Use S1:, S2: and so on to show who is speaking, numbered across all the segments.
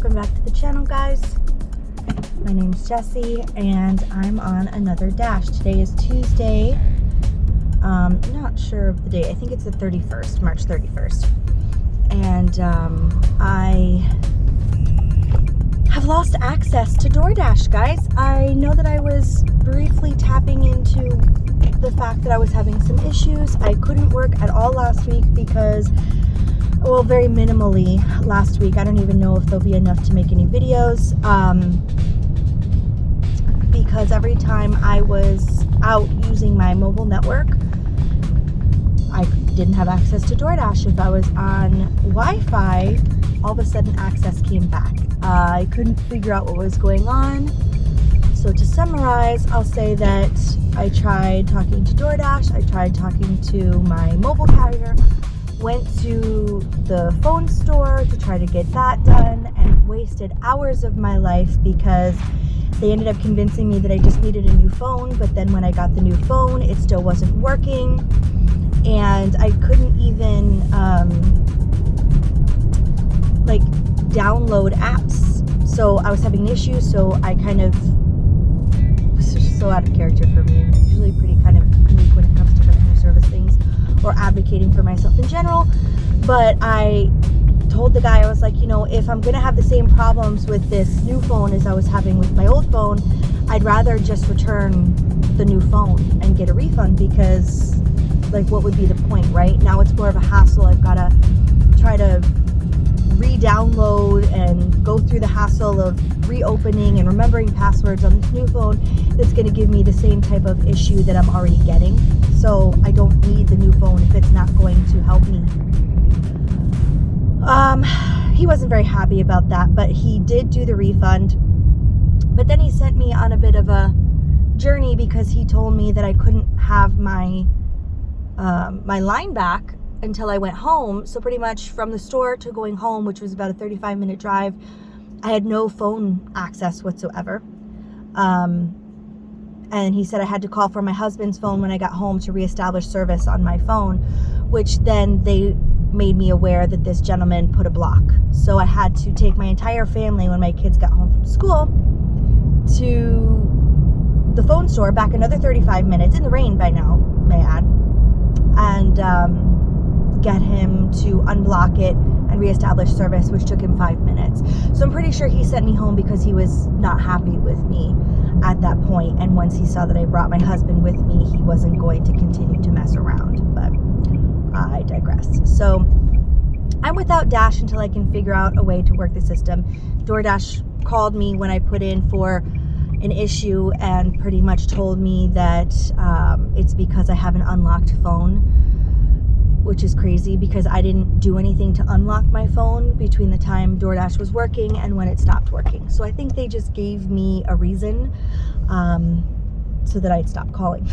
S1: welcome back to the channel, guys. My name's Jessie and I'm on another dash. Today is Tuesday. Not sure of the date. I think it's the 31st, March 31st. And I have lost access to DoorDash, guys. I know that I was briefly tapping into the fact that I was having some issues. I couldn't work at all last week because, well, very minimally last week. I don't even know if there'll be enough to make any videos, because every time I was out using my mobile network, I didn't have access to DoorDash. If I was on Wi-Fi, all of a sudden access came back. I couldn't figure out what was going on. So to summarize, I'll say that I tried talking to DoorDash, I tried talking to my mobile carrier, went to the phone store to try to get that done, and wasted hours of my life because they ended up convincing me that I just needed a new phone, but then when I got the new phone, it still wasn't working, and I couldn't even like download apps. So I was having issues, so I kind of, this is just so out of character for me. I'm usually pretty kind of unique when it comes to customer service things or advocating for myself in general. But I told the guy, I was like, you know, if I'm gonna have the same problems with this new phone as I was having with my old phone, I'd rather just return the new phone and get a refund, because like, what would be the point, right? Now it's more of a hassle. I've gotta try to re-download and go through the hassle of reopening and remembering passwords on this new phone that's going to give me the same type of issue that I'm already getting. So I don't need the new phone if it's not going to help me. He wasn't very happy about that, but he did do the refund. But then he sent me on a bit of a journey because he told me that I couldn't have my my line back until I went home. So pretty much from the store to going home, which was about a 35-minute drive, I had no phone access whatsoever. And he said I had to call for my husband's phone when I got home to reestablish service on my phone, which then they made me aware that this gentleman put a block. So I had to take my entire family when my kids got home from school to the phone store, back another 35 minutes in the rain by now, may I add, and get him to unblock it and reestablish service, which took him 5 minutes. So I'm pretty sure he sent me home because he was not happy with me at that point. And once he saw that I brought my husband with me, he wasn't going to continue to mess around. But I digress. So I'm without Dash until I can figure out a way to work the system. DoorDash called me when I put in for an issue and pretty much told me that it's because I have an unlocked phone, which is crazy because I didn't do anything to unlock my phone between the time DoorDash was working and when it stopped working. So I think they just gave me a reason so that I'd stop calling.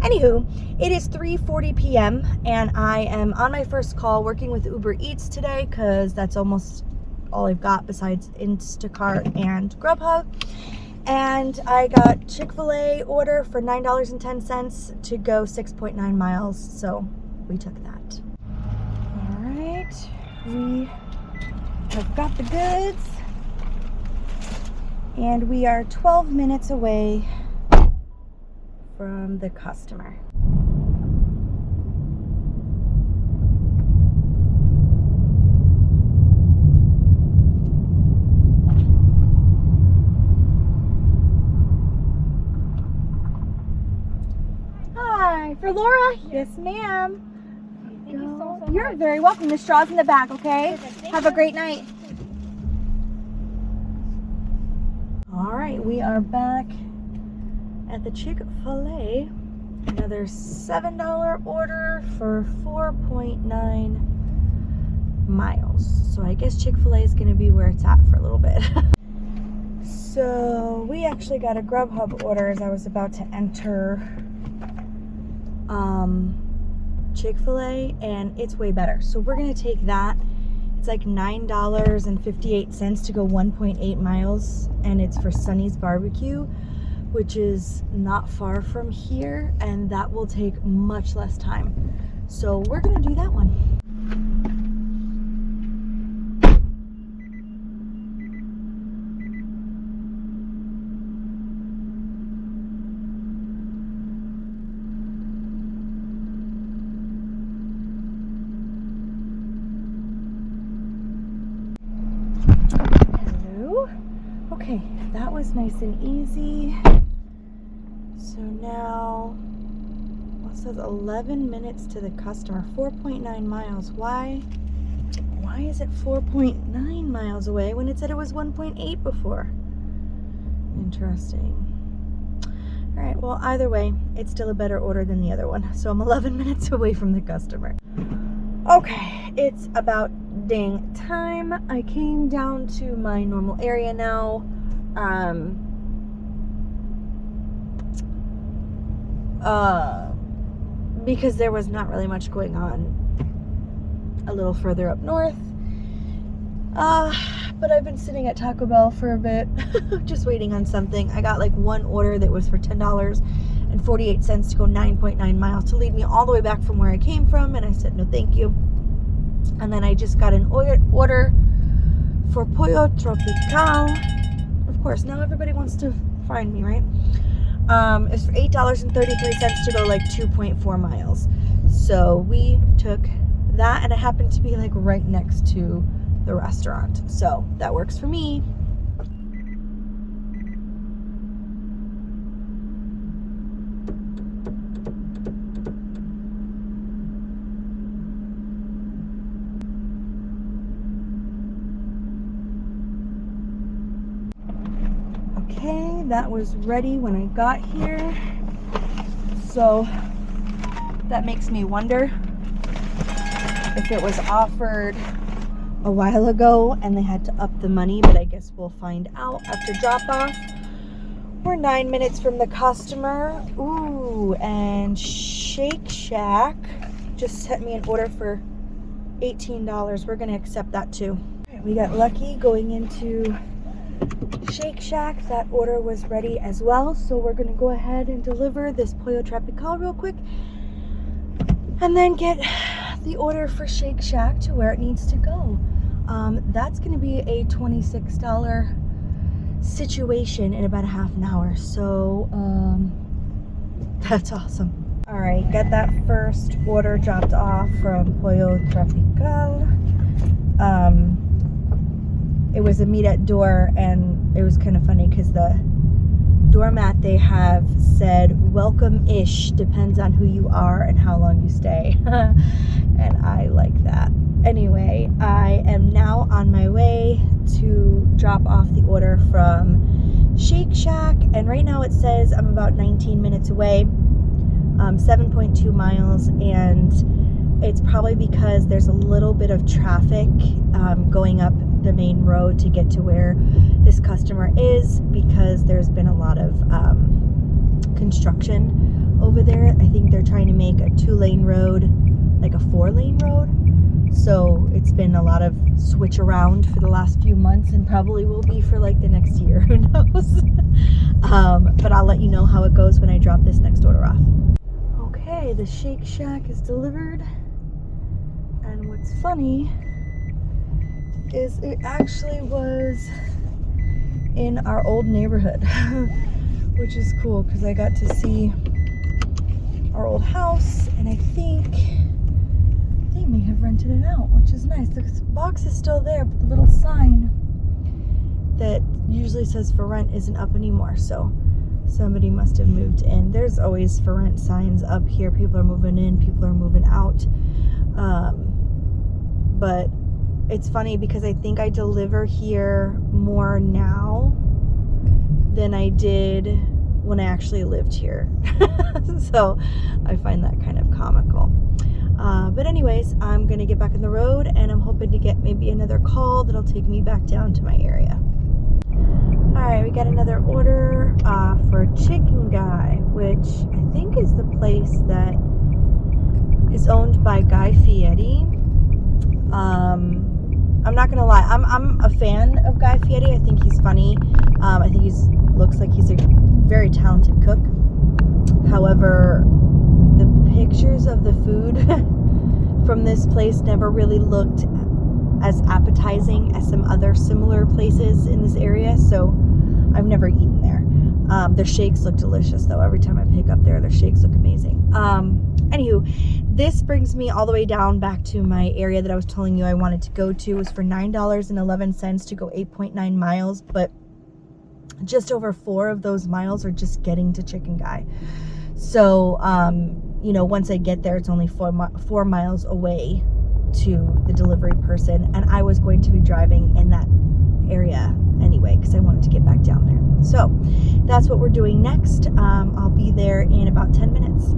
S1: Anywho, it is 3:40 p.m. and I am on my first call working with UberEats today because that's almost all I've got besides Instacart and Grubhub. And I got Chick-fil-A order for $9.10 to go 6.9 miles. So we took that. All right, we have got the goods and we are 12 minutes away from the customer. Hi, for Laura? Yes, ma'am.
S2: Thank you so much.
S1: You're very welcome. The straw's in the back, okay? Have a great night. All right, we are back at the Chick-fil-A. Another $7 order for 4.9 miles. So I guess Chick-fil-A is going to be where it's at for a little bit. So we actually got a Grubhub order as I was about to enter Chick-fil-A, and it's way better. So we're gonna take that. It's like $9.58 to go 1.8 miles, and it's for Sonny's Barbecue, which is not far from here, and that will take much less time. So we're gonna do that one. that was nice and easy. So now, well, it says 11 minutes to the customer, 4.9 miles. Why is it 4.9 miles away when it said it was 1.8 before? Interesting. All right, well, either way, it's still a better order than the other one. So I'm 11 minutes away from the customer. Okay, it's about dang time. I came down to my normal area now. Because there was not really much going on a little further up north. But I've been sitting at Taco Bell for a bit, just waiting on something. I got like one order that was for $10.48 to go 9.9 miles to lead me all the way back from where I came from, and I said no thank you. And then I just got an order for Pollo Tropical. Of course, now everybody wants to find me, right? It's for $8.33 to go like 2.4 miles. So we took that, and it happened to be like right next to the restaurant. So that works for me. Okay, that was ready when I got here. So that makes me wonder if it was offered a while ago and they had to up the money, but I guess we'll find out after drop off. We're 9 minutes from the customer. Ooh, and Shake Shack just sent me an order for $18. We're gonna accept that too. We got lucky going into Shake Shack. That order was ready as well, so we're gonna go ahead and deliver this Pollo Tropical real quick and then get the order for Shake Shack to where it needs to go. That's gonna be a $26 situation in about a half an hour, so that's awesome. All right, got that first order dropped off from Pollo Tropical. It was a meet at door, and it was kind of funny because the doormat they have said welcome-ish, depends on who you are and how long you stay. And I like that. Anyway, I am now on my way to drop off the order from Shake Shack, and right now it says I'm about 19 minutes away, 7.2 miles, and it's probably because there's a little bit of traffic going up the main road to get to where this customer is, because there's been a lot of construction over there. I think they're trying to make a 2-lane road like a 4-lane road, so it's been a lot of switch around for the last few months, and probably will be for like the next year, who knows. But I'll let you know how it goes when I drop this next order off. Okay, the Shake Shack is delivered, and what's funny is it actually was in our old neighborhood, which is cool because I got to see our old house, and I think they may have rented it out, which is nice. The box is still there, but the little sign that usually says for rent isn't up anymore, so somebody must have moved in. There's always for rent signs up here. People are moving in, people are moving out. But it's funny because I think I deliver here more now than I did when I actually lived here. So I find that kind of comical. But anyways, I'm gonna get back on the road, and I'm hoping to get maybe another call that'll take me back down to my area. All right, we got another order for Chicken Guy, which I think is the place that is owned by Guy Fieri. I'm not gonna lie, I'm a fan of Guy Fieri. I think he's funny. I think looks like he's a very talented cook. However, the pictures of the food from this place never really looked as appetizing as some other similar places in this area, so I've never eaten there. Their shakes look delicious though. Every time I pick up there, their shakes look amazing. Anywho, this brings me all the way down back to my area that I was telling you I wanted to go to. It was for $9.11 to go 8.9 miles, but just over 4 of those miles are just getting to Chicken Guy. So, you know, once I get there, it's only 4 miles away to the delivery person. And I was going to be driving in that area anyway, because I wanted to get back down there. So that's what we're doing next. I'll be there in about 10 minutes.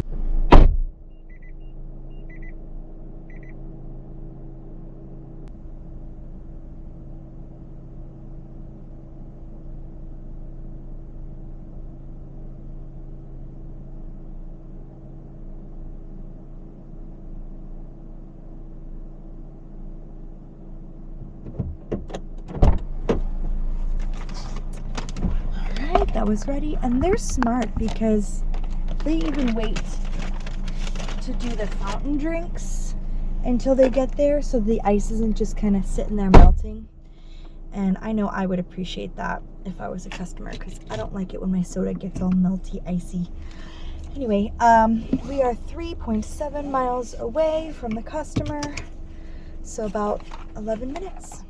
S1: That was ready, and they're smart because they even wait to do the fountain drinks until they get there, so the ice isn't just kind of sitting there melting. And I know I would appreciate that if I was a customer, because I don't like it when my soda gets all melty, icy. Anyway, we are 3.7 miles away from the customer, so about 11 minutes.